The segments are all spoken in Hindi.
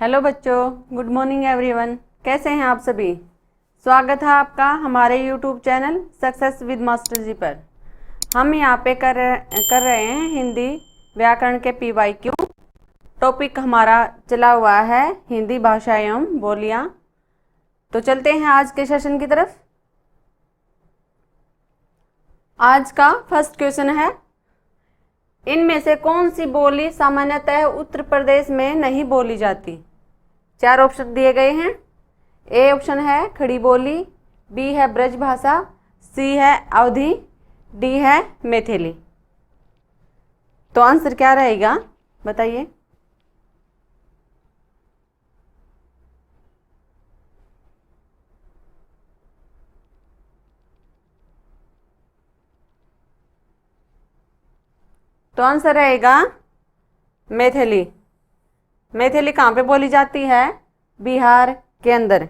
हेलो बच्चों, गुड मॉर्निंग एवरीवन। कैसे हैं आप सभी? स्वागत है आपका हमारे YouTube channel success with master ji पर। हम यहाँ पे कर रहे हैं हिंदी व्याकरण के PYQ। टॉपिक हमारा चला हुआ है हिंदी भाषा एवं बोलियाँ। तो चलते हैं आज के सेशन की तरफ। आज का फर्स्ट क्वेश्चन है, इनमें से कौन सी बोली सामान्यतः उत्तर प्रदेश में नहीं बोली जाती? 4 ऑप्शन दिए गए हैं। ए ऑप्शन है खड़ी बोली, बी है ब्रज भाषा, सी है अवधी, डी है मैथिली। तो आंसर क्या रहेगा बताइए। तो आंसर रहेगा मैथिली। मैथिली कहाँ पे बोली जाती है? बिहार के अंदर।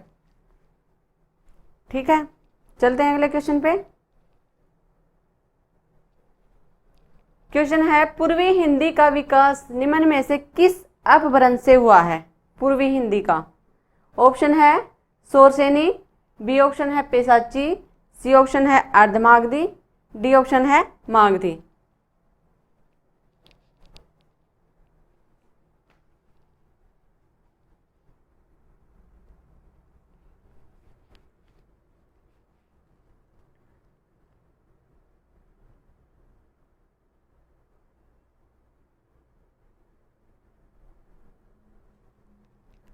ठीक है, चलते हैं अगले क्वेश्चन पे। क्वेश्चन है, पूर्वी हिंदी का विकास निम्न में से किस अपभ्रंश से हुआ है? पूर्वी हिंदी का ऑप्शन है शोरसेनी, बी ऑप्शन है पेशाची, सी ऑप्शन है अर्धमागधी, डी ऑप्शन है मागधी।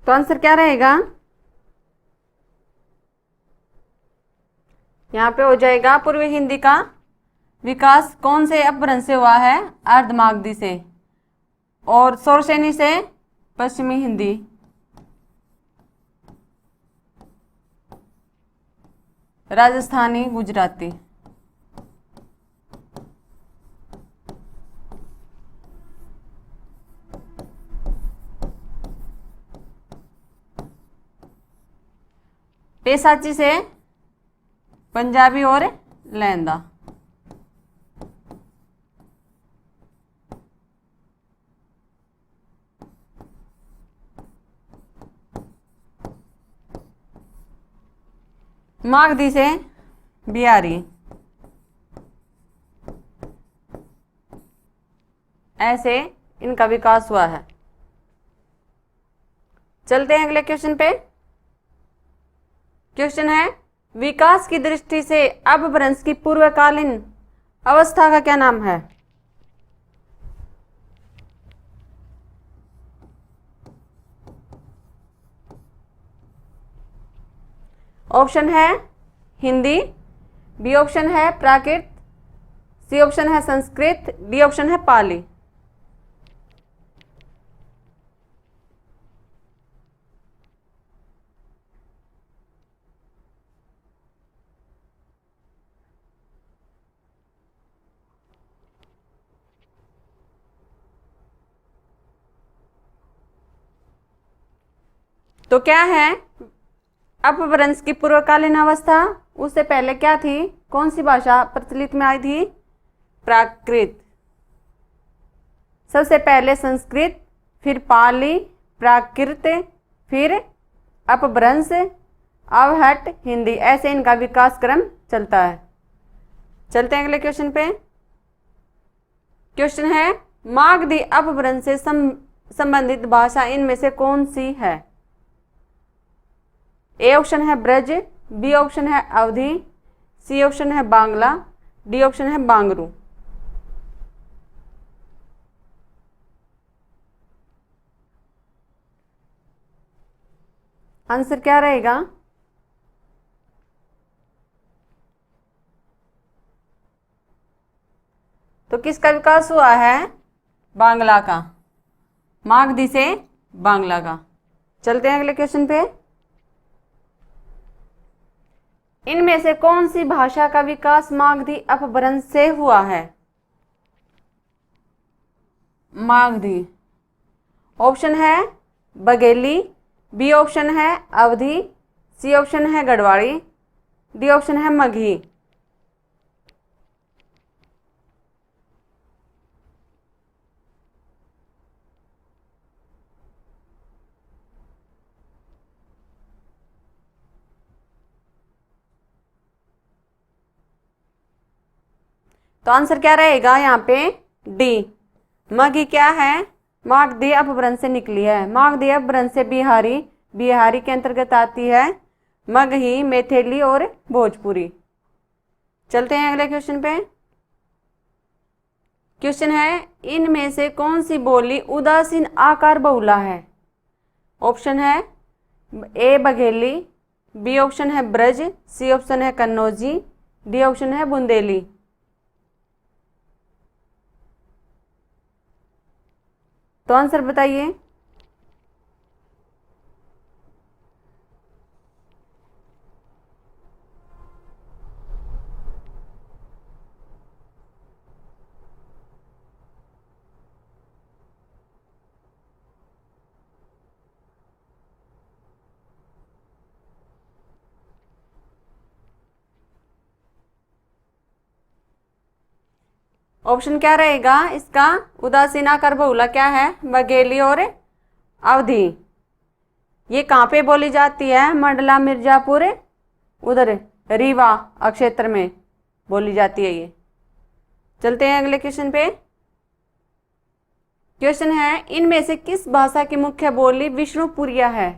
तो आंसर क्या रहेगा? यहाँ पे हो जाएगा पूर्वी हिंदी का विकास कौन से अपभ्रंश से हुआ है? अर्धमागधी से। और शोरसेनी से पश्चिमी हिंदी। राजस्थानी गुजराती। पेशाची से पंजाबी और लहंदा। मागधी से बिहारी। ऐसे इनका विकास हुआ है। चलते हैं अगले क्वेश्चन पे। क्वेश्चन है, विकास की दृष्टि से अपभ्रंश की पूर्वकालीन अवस्था का क्या नाम है? ऑप्शन है हिंदी, बी ऑप्शन है प्राकृत, सी ऑप्शन है संस्कृत, डी ऑप्शन है पाली। तो क्या है अपभ्रंश की पूर्वकालीन अवस्था? उससे पहले क्या थी? कौन सी भाषा प्रचलित में आई थी? प्राकृत। सबसे पहले संस्कृत, फिर पाली, प्राकृत, फिर अपभ्रंश, अवहट, हिंदी। ऐसे इनका विकास क्रम चलता है। चलते हैं अगले क्वेश्चन पे। क्वेश्चन है, मागधी अपभ्रंश से संबंधित भाषा इनमें से कौन सी है? ए ऑप्शन है ब्रज, बी ऑप्शन है अवधी, सी ऑप्शन है बांग्ला, डी ऑप्शन है बांगरू। आंसर क्या रहेगा? तो किसका विकास हुआ है? बांग्ला का। मागधी से बांग्ला का। चलते हैं अगले क्वेश्चन पे। इनमें से कौन सी भाषा का विकास मागधी अपभ्रंश से हुआ है? मागधी। ऑप्शन है बघेली, बी ऑप्शन है अवधी, सी ऑप्शन है गढ़वाली, डी ऑप्शन है मगही। तो आंसर क्या रहेगा यहाँ पे? डी। मघी क्या है? मागधी अपभ्रंश से निकली है। मागधी अपभ्रंश से बिहारी, बिहारी के अंतर्गत आती है मगही, मैथिली और भोजपुरी। चलते हैं अगले क्वेश्चन पे। क्वेश्चन है, इनमें से कौन सी बोली उदासीन आकार बहुला है? ऑप्शन है ए बघेली, बी ऑप्शन है ब्रज, सी ऑप्शन है कन्नौजी, डी ऑप्शन है बुंदेली। तो आंसर बताइए। ऑप्शन क्या रहेगा इसका? उदासीन आकार बहुला क्या है? बघेली और अवधि। ये कहाँ पे बोली जाती है? मंडला, मिर्जापुर, उधर रीवा क्षेत्र में बोली जाती है ये। चलते हैं अगले क्वेश्चन पे। क्वेश्चन है, इनमें से किस भाषा की मुख्य बोली विष्णुपुरिया है?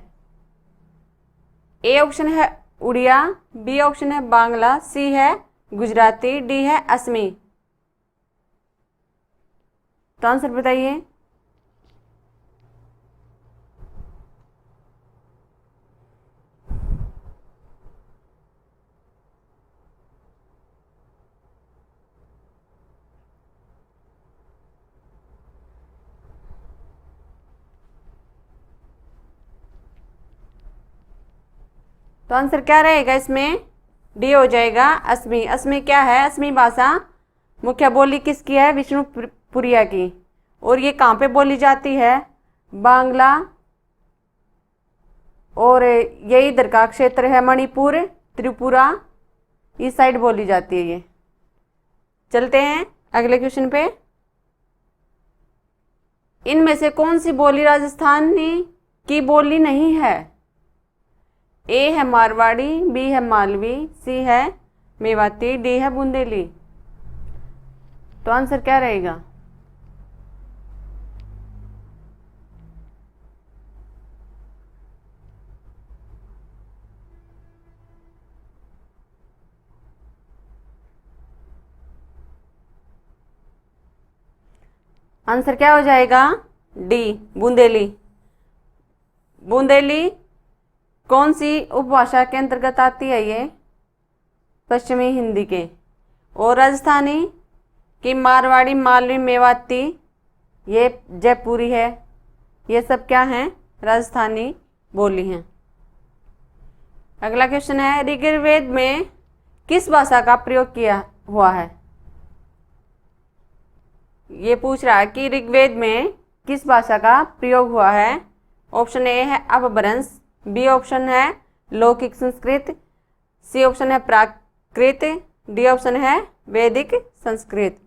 ए ऑप्शन है उड़िया, बी ऑप्शन है बांग्ला, सी है गुजराती, डी है असमी। तो आंसर बताइए। तो आंसर क्या रहेगा इसमें? डी हो जाएगा असमी। असमी क्या है? असमी भाषा मुख्य बोली किसकी है? विष्णुपुरिया की। और ये कहाँ पे बोली जाती है? बांग्ला और ये इधर का क्षेत्र है मणिपुर, त्रिपुरा, इस साइड बोली जाती है ये। चलते हैं अगले क्वेश्चन पे। इनमें से कौन सी बोली राजस्थानी की बोली नहीं है? ए है मारवाड़ी, बी है मालवी, सी है मेवाती, डी है बुंदेली। तो आंसर क्या रहेगा? आंसर क्या हो जाएगा? डी बुंदेली। बुंदेली कौन सी उपभाषा के अंतर्गत आती है? ये पश्चिमी हिंदी के। और राजस्थानी की मारवाड़ी, मालवी, मेवाती, ये जयपुरी है, ये सब क्या हैं? राजस्थानी बोली हैं। अगला क्वेश्चन है, ऋग्वेद में किस भाषा का प्रयोग किया हुआ है? ये पूछ रहा है कि ऋग्वेद में किस भाषा का प्रयोग हुआ है। ऑप्शन ए है अपभ्रंश, बी ऑप्शन है लौकिक संस्कृत, सी ऑप्शन है प्राकृत, डी ऑप्शन है वैदिक संस्कृत।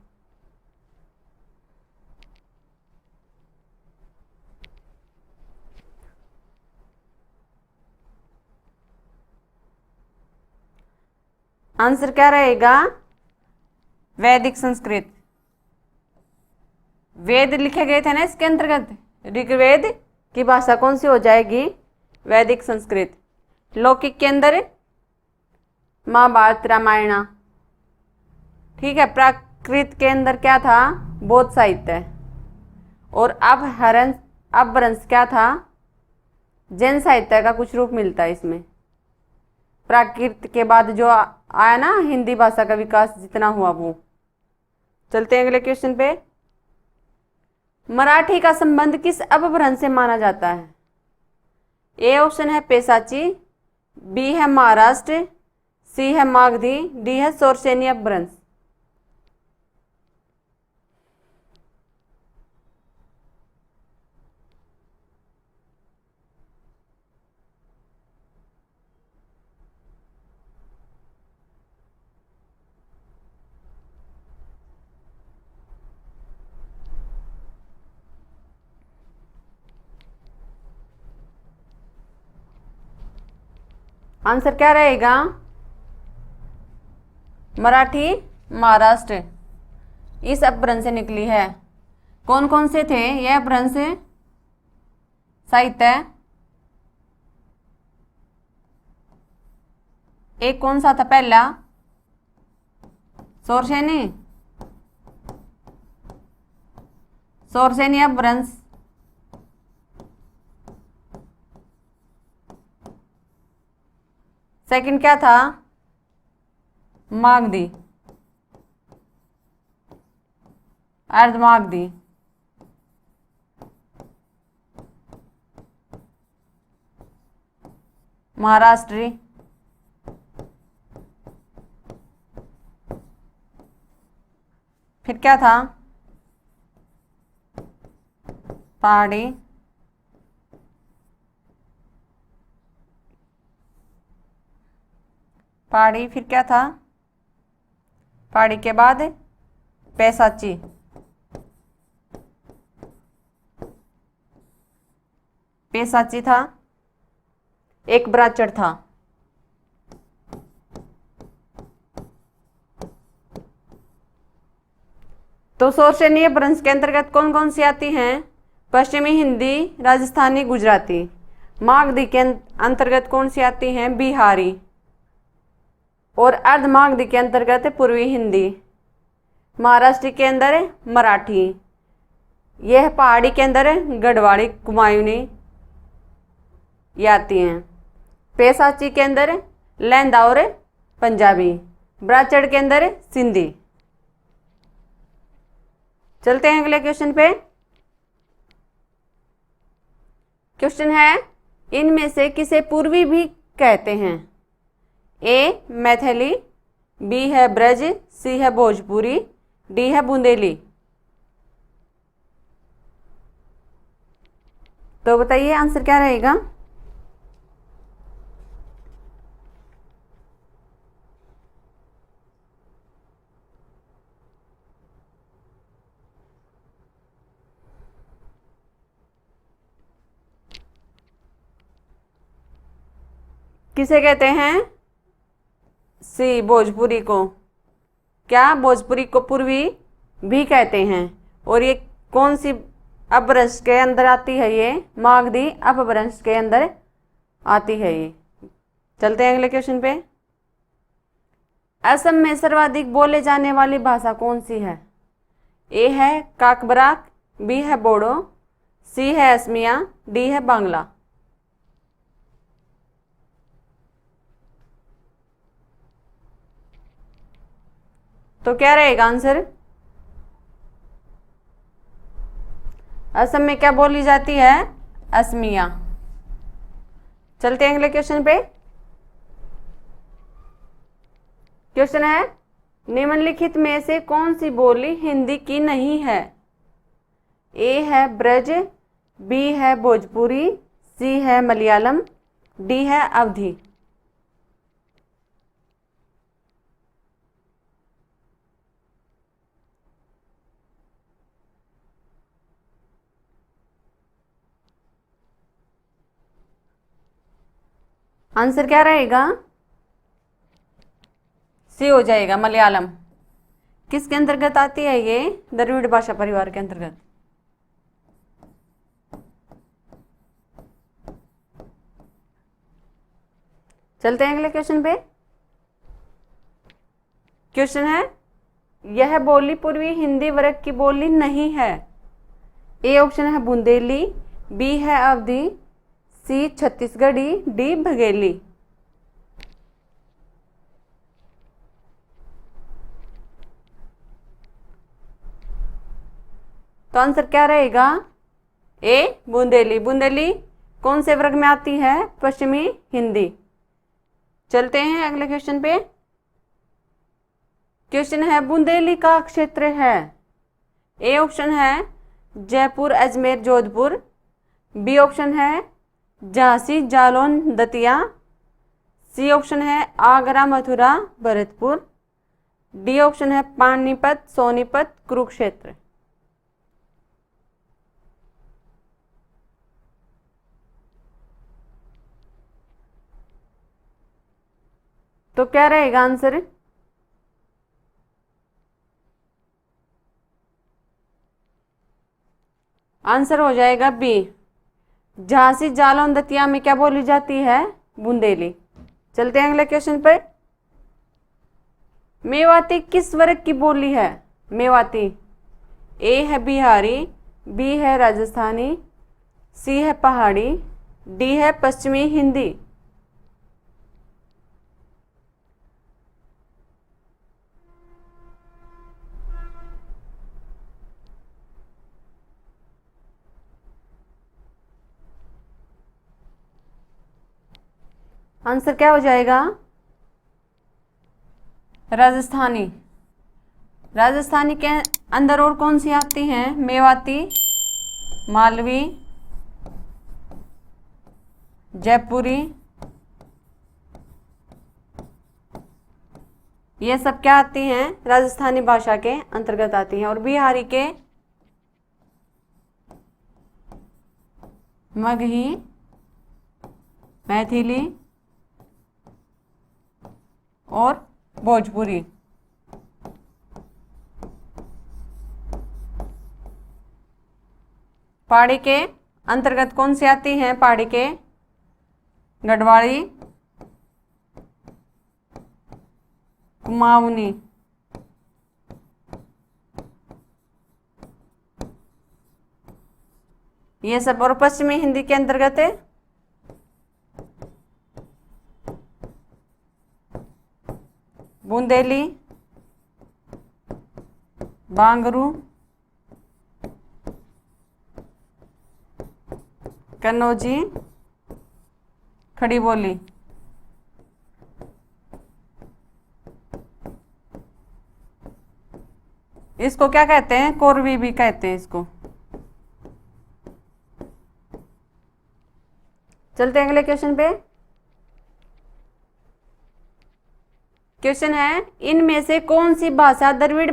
आंसर क्या रहेगा? वैदिक संस्कृत। वेद लिखे गए थे ना इसके अंतर्गत, ऋग्वेद की भाषा कौन सी हो जाएगी? वैदिक संस्कृत। लौकिक के अंदर महाभारत, रामायण, ठीक है। प्राकृत के अंदर क्या था? बौद्ध साहित्य। और अपभ्रंश क्या था? जैन साहित्य का कुछ रूप मिलता है इसमें। प्राकृत के बाद जो आया ना हिंदी भाषा का विकास जितना हुआ वो। चलते हैं अगले क्वेश्चन पे। मराठी का संबंध किस अपभ्रंश से माना जाता है? ए ऑप्शन है पेशाची, बी है महाराष्ट्र, सी है मागधी, डी है शौरसेनी अपभ्रंश। आंसर क्या रहेगा? मराठी, महाराष्ट्र। इस अपभ्रंश से निकली है। कौन कौन से थे यह अपभ्रंश? साहित्य, एक कौन सा था पहला? शौरसेनी, शौरसेनी अपभ्रंश। सेकंड क्या था? मागधी, अर्धमागधी। महाराष्ट्री, फिर क्या था? पहाड़ी, पहाड़ी, फिर क्या था? पहाड़ी के बाद पैसाची, पैसाची था। एक ब्राचड़ था। तो शौरसेनी अपभ्रंश के अंतर्गत कौन कौन सी आती हैं? पश्चिमी हिंदी, राजस्थानी, गुजराती। मागधी के अंतर्गत कौन सी आती हैं? बिहारी। और अर्धमागधी के अंतर्गत पूर्वी हिंदी। महाराष्ट्र के अंदर मराठी। यह पहाड़ी के अंदर गढ़वाली, कुमायूनी ये आती हैं। पैसाची के अंदर लैंदा और पंजाबी। ब्राचड़ के अंदर सिंधी। चलते हैं अगले क्वेश्चन पे। क्वेश्चन है, इनमें से किसे पूर्वी भी कहते हैं? ए मैथिली, बी है ब्रज, सी है भोजपुरी, डी है बुंदेली। तो बताइए आंसर क्या रहेगा? किसे कहते हैं? सी भोजपुरी को। क्या भोजपुरी को पूर्वी भी कहते हैं? और ये कौन सी अपभ्रंश के अंदर आती है? ये मागधी अपभ्रंश के अंदर आती है ये। चलते हैं अगले क्वेश्चन पे। असम में सर्वाधिक बोले जाने वाली भाषा कौन सी है? ए है काकबराक, बी है बोडो, सी है असमिया, डी है बांग्ला। तो क्या रहेगा आंसर? असम में क्या बोली जाती है? असमिया। चलते हैं अगले क्वेश्चन पे। क्वेश्चन है, निम्नलिखित में से कौन सी बोली हिंदी की नहीं है? ए है ब्रज, बी है भोजपुरी, सी है मलयालम, डी है अवधी। आंसर क्या रहेगा? सी हो जाएगा, मलयालम। किसके अंतर्गत आती है ये? द्रविड़ भाषा परिवार के अंतर्गत। चलते हैं अगले क्वेश्चन पे। क्वेश्चन है, यह बोली पूर्वी हिंदी वर्ग की बोली नहीं है। ए ऑप्शन है बुंदेली, बी है अवधी, सी छत्तीसगढ़ी, डी बघेली। तो आंसर क्या रहेगा? ए बुंदेली। बुंदेली कौन से वर्ग में आती है? पश्चिमी हिंदी। चलते हैं अगले क्वेश्चन पे। क्वेश्चन है, बुंदेली का क्षेत्र है। ए ऑप्शन है जयपुर, अजमेर, जोधपुर, बी ऑप्शन है झांसी, जालौन, दतिया, सी ऑप्शन है आगरा, मथुरा, भरतपुर, डी ऑप्शन है पानीपत, सोनीपत, कुरुक्षेत्र। तो क्या रहेगा आंसर? आंसर हो जाएगा बी। झांसी जालौन दतिया में क्या बोली जाती है? बुंदेली। चलते हैं अगले क्वेश्चन पर। मेवाती किस वर्ग की बोली है? मेवाती ए है बिहारी, बी है राजस्थानी, सी है पहाड़ी, डी है पश्चिमी हिंदी। आंसर क्या हो जाएगा? राजस्थानी। राजस्थानी के अंदर और कौन सी आती हैं? मेवाती, मालवी, जयपुरी, ये सब क्या आती हैं? राजस्थानी भाषा के अंतर्गत आती हैं। और बिहारी के मगही, मैथिली और भोजपुरी। पहाड़ी के अंतर्गत कौन सी आती हैं? पहाड़ी के गढ़वाली, कुमाऊनी, ये सब। और पश्चिमी हिंदी के अंतर्गत है बुंदेली, बांगरू, कन्नौजी, खड़ी बोली। इसको क्या कहते हैं? कोरवी भी कहते हैं इसको। चलते हैं अगले क्वेश्चन पे। क्वेश्चन है, इनमें से कौन सी भाषा द्रविड़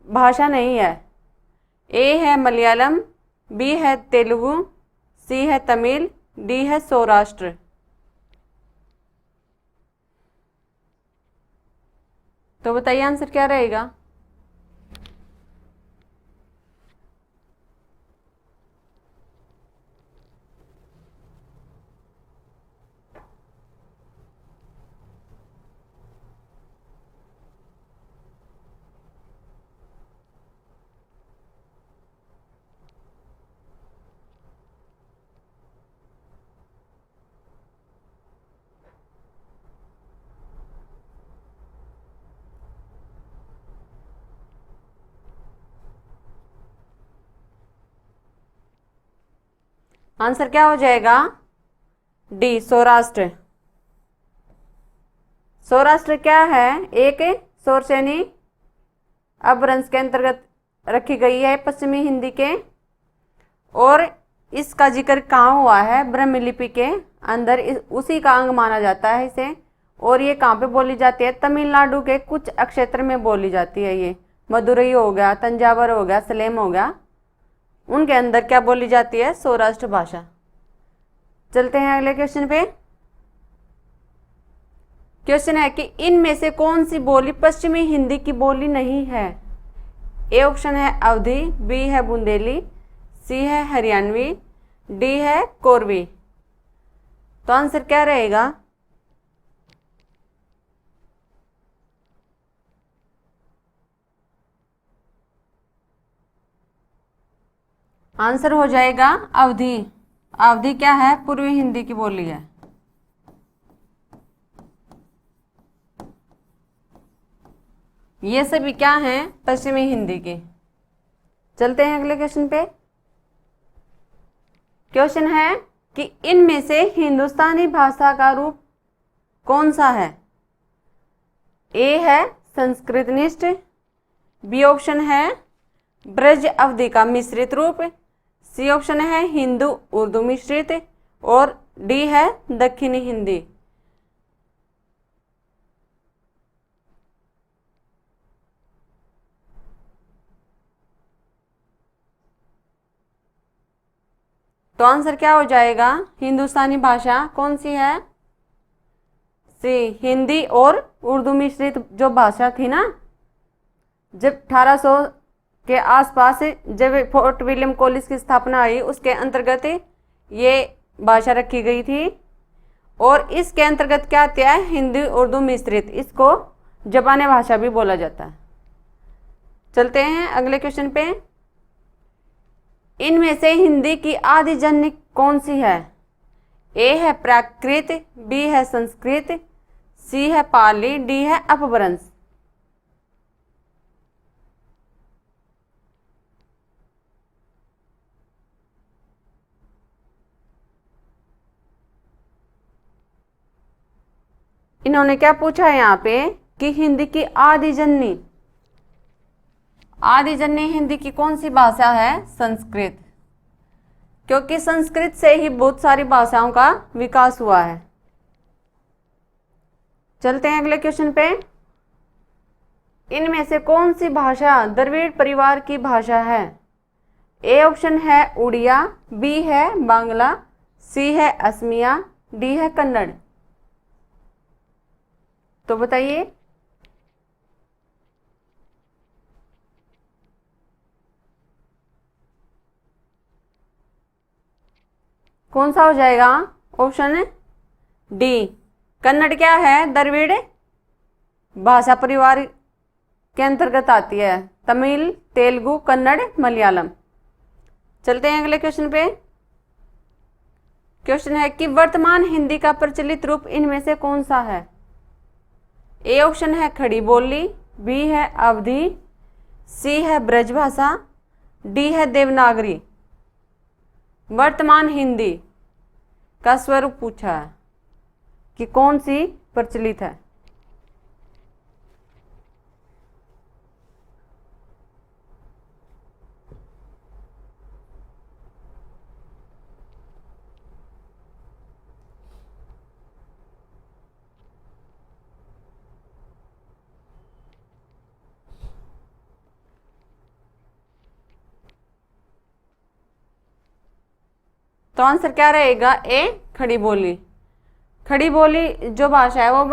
भाषा नहीं है? ए है मलयालम, बी है तेलुगु, सी है तमिल, डी है सौराष्ट्र। तो बताइए आंसर क्या रहेगा? आंसर क्या हो जाएगा? डी, सौराष्ट्र। सौराष्ट्र क्या है? एक सौरसेनी अपभ्रंश के अंतर्गत रखी गई है पश्चिमी हिंदी के। और इसका जिक्र कहाँ हुआ है? ब्रह्मलिपि के अंदर, उसी का अंग माना जाता है इसे। और ये कहाँ पे बोली जाती है? तमिलनाडु के कुछ क्षेत्र में बोली जाती है। ये मदुरई हो गया, तंजावर हो गया, सलेम हो गया, उनके अंदर क्या बोली जाती है? सौराष्ट्र भाषा। चलते हैं अगले क्वेश्चन पे। क्वेश्चन है कि इनमें से कौन सी बोली पश्चिमी हिंदी की बोली नहीं है? ए ऑप्शन है अवधी, बी है बुंदेली, सी है हरियाणवी, डी है कोरवी। तो आंसर क्या रहेगा? आंसर हो जाएगा अवधी। अवधी क्या है? पूर्वी हिंदी की बोली है। ये सभी क्या हैं? पश्चिमी हिंदी के। चलते हैं अगले क्वेश्चन पे। क्वेश्चन है कि इनमें से हिंदुस्तानी भाषा का रूप कौन सा है? ए है संस्कृतनिष्ठ, बी ऑप्शन है ब्रज अवधी का मिश्रित रूप, सी ऑप्शन है हिंदू उर्दू मिश्रित, और डी है दक्षिणी हिंदी। तो आंसर क्या हो जाएगा? हिंदुस्तानी भाषा कौन सी है? सी, हिंदी और उर्दू मिश्रित जो भाषा थी ना, जब के आसपास जब फोर्ट विलियम कॉलेज की स्थापना हुई उसके अंतर्गत ये भाषा रखी गई थी। और इसके अंतर्गत क्या आता है, हिंदी उर्दू मिश्रित, इसको जबानी भाषा भी बोला जाता है। चलते हैं अगले क्वेश्चन पे। इनमें से हिंदी की आदिजन्य कौन सी है? ए है प्राकृत, बी है संस्कृत, सी है पाली, डी है अपभ्रंश। इन्होंने क्या पूछा है यहाँ पे कि हिंदी की आदिजन्य हिंदी की कौन सी भाषा है? संस्कृत, क्योंकि संस्कृत से ही बहुत सारी भाषाओं का विकास हुआ है। चलते हैं अगले क्वेश्चन पे। इनमें से कौन सी भाषा द्रविड़ परिवार की भाषा है? ए ऑप्शन है उड़िया, बी है बांग्ला, सी है असमिया, डी है कन्नड़। तो बताइए कौन सा हो जाएगा? ऑप्शन डी, कन्नड़ क्या है? द्रविड़ भाषा परिवार के अंतर्गत आती है, तमिल, तेलुगु, कन्नड़, मलयालम। चलते हैं अगले क्वेश्चन पे। क्वेश्चन है कि वर्तमान हिंदी का प्रचलित रूप इनमें से कौन सा है? ए ऑप्शन है खड़ी बोली, बी है अवधी, सी है ब्रजभाषा, डी है देवनागरी। वर्तमान हिंदी का स्वरूप पूछा है कि कौन सी प्रचलित है। तो आंसर क्या रहेगा? ए खड़ी बोली। खड़ी बोली जो भाषा है वो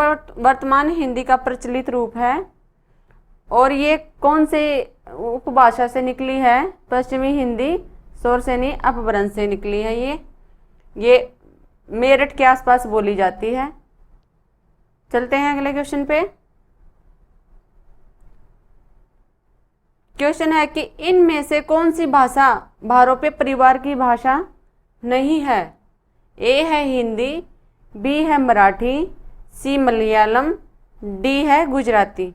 वर्तमान हिंदी का प्रचलित रूप है। और ये कौन से उपभाषा से निकली है? पश्चिमी हिंदी शौरसेनी अपभ्रंश से निकली है। ये मेरठ के आसपास बोली जाती है। चलते हैं अगले क्वेश्चन पे। क्वेश्चन है कि इनमें से कौन सी भाषा भारोपे परिवार की भाषा नहीं है? ए है हिंदी, बी है मराठी, सी मलयालम, डी है गुजराती।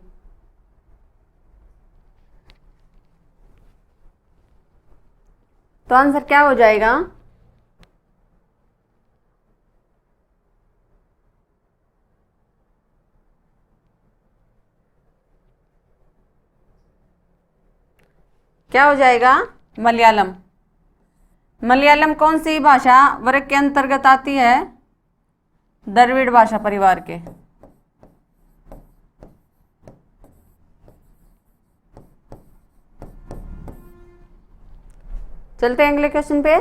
तो आंसर क्या हो जाएगा? क्या हो जाएगा? मलयालम। मलयालम कौन सी भाषा वर्ग के अंतर्गत आती है? द्रविड़ भाषा परिवार के। चलते हैं अगले क्वेश्चन पे।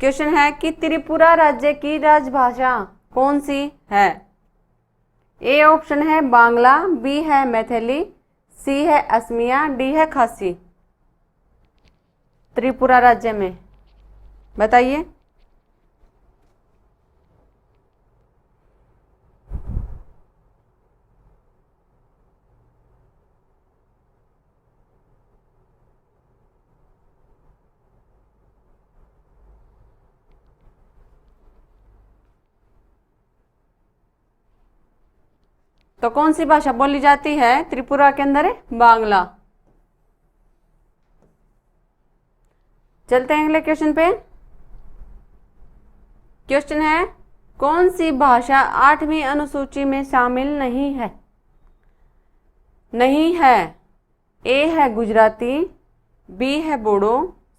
क्वेश्चन है कि त्रिपुरा राज्य की राजभाषा कौन सी है? ए ऑप्शन है बांग्ला, बी है मैथिली, सी है असमिया, डी है खासी। त्रिपुरा राज्य में बताइए। तो कौन सी भाषा बोली जाती है त्रिपुरा के अंदर? बांग्ला। चलते हैं अगले क्वेश्चन पे। क्वेश्चन है कौन सी भाषा 8वीं अनुसूची में शामिल नहीं है? नहीं है। ए है गुजराती, बी है बोडो,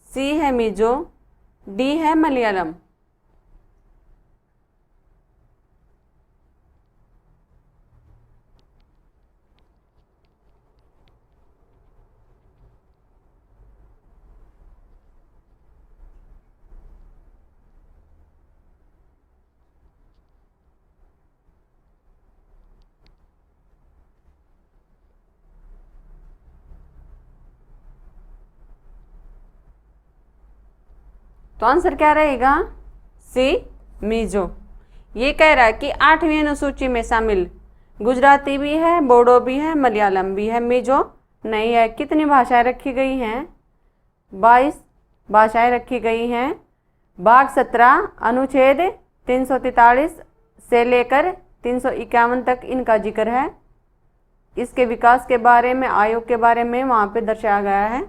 सी है मिजो, डी है मलयालम। तो आंसर क्या रहेगा? सी, मिजो। ये कह रहा है कि 8वीं अनुसूची में शामिल गुजराती भी है, बोडो भी है, मलयालम भी है, मिजो नहीं है। कितनी भाषाएं रखी गई हैं? 22 भाषाएं रखी गई हैं। भाग 17 अनुच्छेद 343 से लेकर 351 तक इनका जिक्र है। इसके विकास के बारे में, आयोग के बारे में वहाँ पे दर्शाया गया है।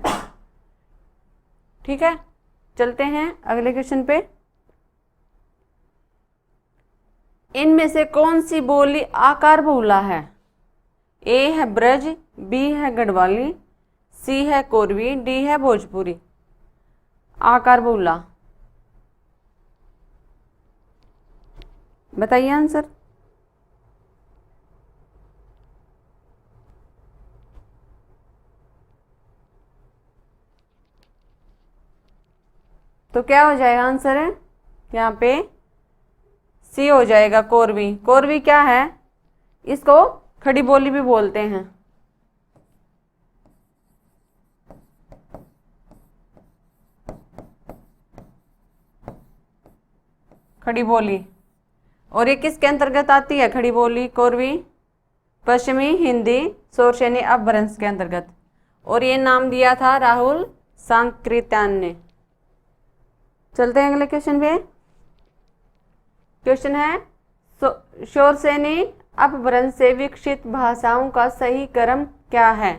ठीक है, चलते हैं अगले क्वेश्चन पे। इनमें से कौन सी बोली आकार बहुला है? ए है ब्रज, बी है गढ़वाली, सी है कोरवी, डी है भोजपुरी। आकार बहुला, बताइए आंसर। तो क्या हो जाएगा आंसर है यहाँ पे? सी हो जाएगा, कोरवी। कोरवी क्या है? इसको खड़ी बोली भी बोलते हैं। खड़ी बोली। और ये किसके अंतर्गत आती है खड़ी बोली कोरवी? पश्चिमी हिंदी शौरसेनी अपभ्रंश के अंतर्गत। और ये नाम दिया था राहुल सांकृत्यायन ने। चलते हैं अगले क्वेश्चन पे। क्वेश्चन है शौरसेनी अपभ्रंश से विकसित भाषाओं का सही क्रम क्या है?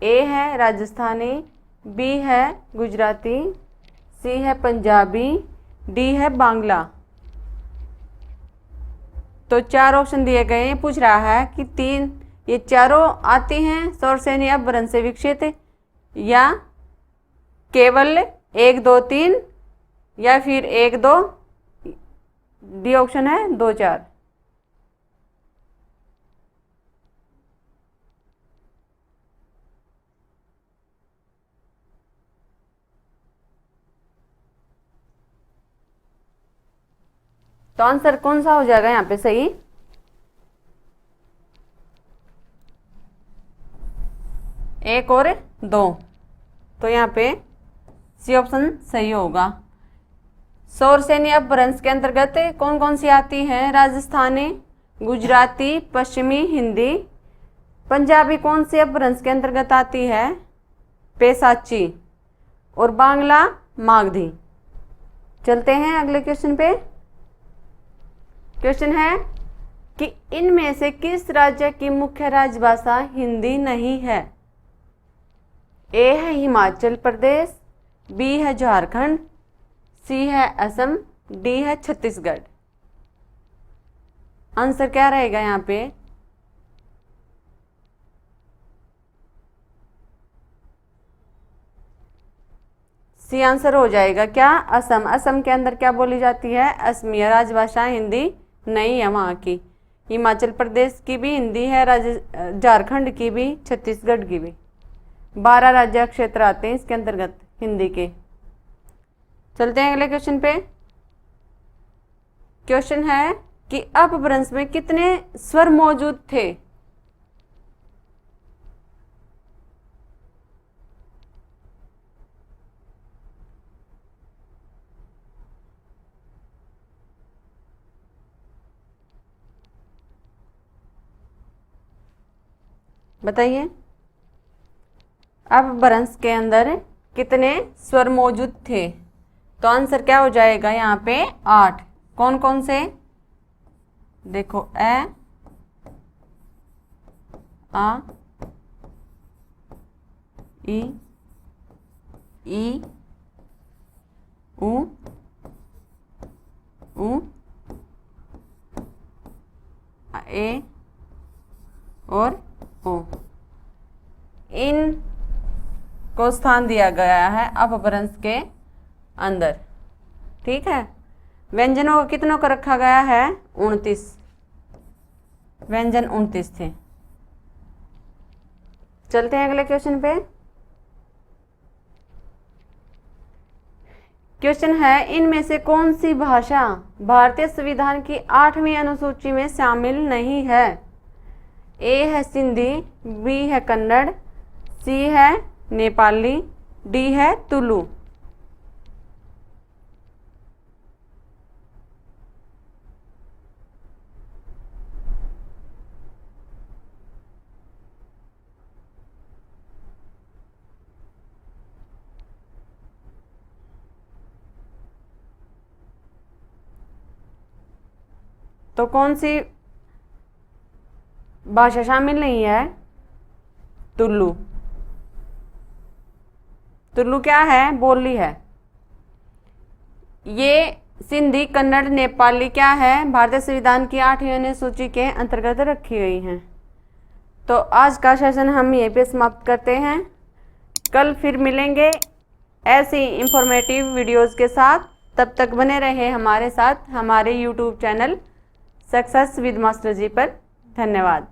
ए है राजस्थानी, बी है गुजराती, सी है पंजाबी, डी है बांग्ला। तो 4 ऑप्शन दिए गए हैं। पूछ रहा है कि ये चारों आती हैं शौरसेनी अपभ्रंश से विकसित, या केवल 1, 2, 3, या फिर 1, 2। डी ऑप्शन है 2, 4। तो आंसर कौन सा हो जाएगा यहाँ पे सही? एक और 2। तो यहाँ पे सी ऑप्शन सही होगा। शौरसेनी अपभ्रंश के अंतर्गत कौन कौन सी आती हैं? राजस्थानी, गुजराती, पश्चिमी हिंदी। पंजाबी कौन से अपभ्रंश के अंतर्गत आती है? पेशाची। और बांग्ला मागधी। चलते हैं अगले क्वेश्चन पे। क्वेश्चन है कि इनमें से किस राज्य की मुख्य राजभाषा हिंदी नहीं है? ए है हिमाचल प्रदेश, बी है झारखंड, सी है असम, डी है छत्तीसगढ़। आंसर क्या रहेगा यहाँ पे? सी आंसर हो जाएगा क्या? असम। असम के अंदर क्या बोली जाती है? असमिया राजभाषा हिंदी नहीं है वहाँ की। हिमाचल प्रदेश की भी हिंदी है, झारखंड की भी, छत्तीसगढ़ की भी। 12 राज्य क्षेत्र आते हैं इसके अंतर्गत हिंदी के। चलते हैं अगले क्वेश्चन पे। क्वेश्चन है कि अपभ्रंश में कितने स्वर मौजूद थे? बताइए। अपभ्रंश के अंदर कितने स्वर मौजूद थे? तो आंसर क्या हो जाएगा यहाँ पे? 8। कौन कौन से? देखो, ए, आ, ई, उ, ए और ओ। इन को स्थान दिया गया है अपभ्रंश के अंदर। ठीक है। व्यंजनों को कितनों का रखा गया है? 29 व्यंजन 29 थे। चलते हैं अगले क्वेश्चन पे। क्वेश्चन है इनमें से कौन सी भाषा भारतीय संविधान की 8वीं अनुसूची में शामिल नहीं है? ए है सिंधी, बी है कन्नड़, सी है नेपाली, डी है तुलु। तो कौन सी भाषा शामिल नहीं है? तुलु। तुलु क्या है? बोली है। ये सिंधी, कन्नड़, नेपाली क्या है? भारतीय संविधान की 8वीं अनुसूची के अंतर्गत रखी गई हैं। तो आज का सेशन हम यहीं पे समाप्त करते हैं। कल फिर मिलेंगे ऐसी इंफॉर्मेटिव वीडियोस के साथ। तब तक बने रहे हमारे साथ हमारे YouTube channel success with master ji पर। धन्यवाद।